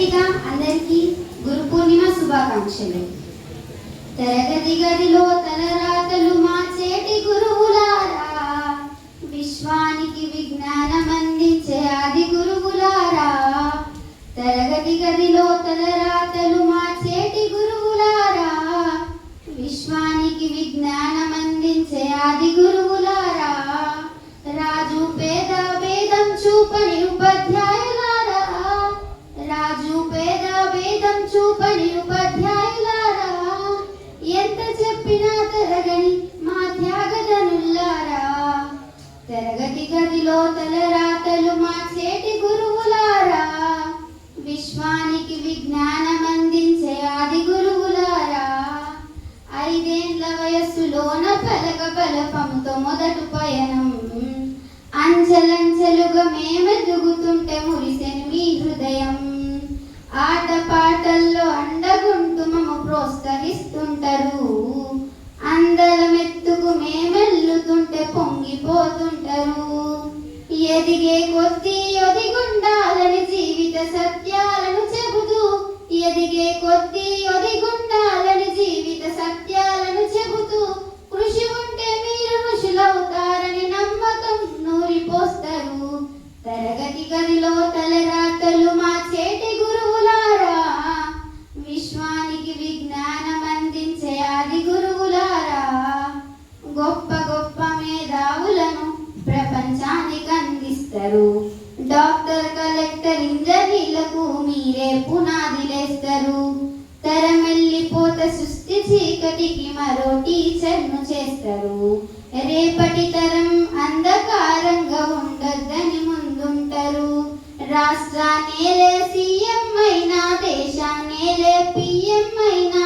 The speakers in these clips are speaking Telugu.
మొదటిగా అందరికీ గురు పూర్ణిమ శుభాకాంక్షలు. తరగతి గదిలో తలరాతలు మార్చేటి గురువులారా, విశ్వానికి విజ్ఞానం అందించే ఆది గురువులారా. తరగతి గదిలో తలరాతలు మార్చేటి గురువులారా, విశ్వానికి విజ్ఞానం అందించే ఆది గురువులారా. రాజు పేద భేదం చూపని ఉపాధ్యాయులారా, రాజు పేద భేదం చూపని ఉపాధ్యాయులారా. ఎంత చెప్పినా తరగని మా త్యాగధనులారా. తరగతి గదిలో తలరాతలు మార్చేటి గురువులారా, విశ్వానికి విజ్ఞానం అందించే ఆది గురువులారా. 5 ఏళ్ల వయస్సులోన పలక బలపంతో మొదటి పయనం, అంచెలంచెలుగా మేమెదుగుతుంటే మురిసెను మీ హృదయం. ఆట పాటల్లో అండగుంటూ మమ్మ ప్రోత్సహిస్తుంటారు, అందలమెత్తుకు మేమెల్లుతుంటే పొంగిపోతుంటారు. ఎదిగే కొద్దీ ఒదిగుండాలని జీవిత సత్యాలను చెబుతూ, ఎదిగే కొద్దీ ఒదిగుండాలని జీవిత సత్యాలను చెబుతూ, కృషి ఉంటే మీరు ఋషులవుతారని నమ్మకం నూరిపోస్తారు. తరగతి గదిలో తలరాతలు మార్చేటి గురువులారా, విశ్వానికి విజ్ఞానం అందించే ఆది గురువులారా. గొప్ప గొప్ప మేధావులను ప్రపంచానికి అందిస్తారు, డాక్టర్ కలెక్టర్ ఇంజనీర్లకు మీరే పునాదిలేస్తారు. తరమెల్లిపోత సృష్టి చీకటికి మరో టీచర్ను చేస్తారు. రేపటి తరం అంధకారంగా ఉండొద్దని ముందుంటారు. రాష్ట్రాన్నేలే సీఎం అయినా, దేశాన్నేలే పిఎం అయినా.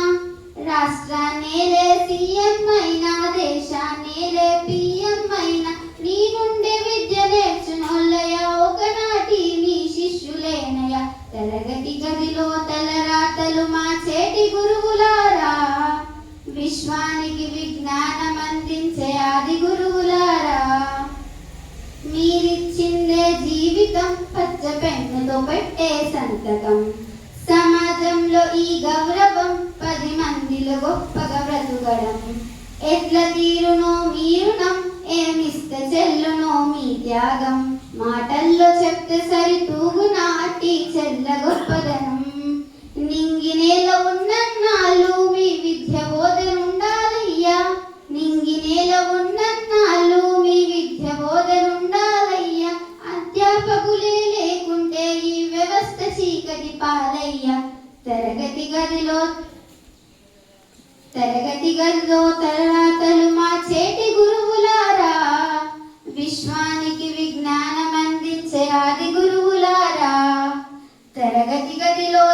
రాష్ట్రాన్నేలే సీఎం అయినా, దేశాన్నేలే పిఎం అయినా. నీ నుండి విద్య నేర్చునోళ్ళయ, ఒకనాటి నీ శిష్యులేనయ. తరగతి గదిలో తలరాతలు మార్చేటి గురువులారా, విశ్వానికి విజ్ఞానం అందించే ఆది గురువులారా. మీరిచ్చిందే జీవితం, పచ్చ పెన్నుతో పెట్టే సంతకం. సమాజంలో ఈ గౌరవం, 10 మందిలో గొప్పగా బ్రతుకడం. ఎట్ల తీరునో మీ రుణం, ఏమిస్తే చెల్లునో మీ త్యాగం. మాటల్లో చెప్తే సరితూగునా టీచర్ల గొప్పదనం. నింగినేల ఉన్నన్నాళ్ళు మీ విద్య బోధనుండాలయ్యా, నింగినేల ఉన్నన్నాళ్ళు మీ విద్య బోధనుండాలయ్యా. అధ్యాపకులే లేకుంటే ఈ వ్యవస్థ చీకటి పాలయ్యా. తరగతి గదిలో తలరాతలు మార్చేటి గురువులారా, విశ్వానికి విజ్ఞానం అందించే ఆది గురువులారా. తరగతి గదిలో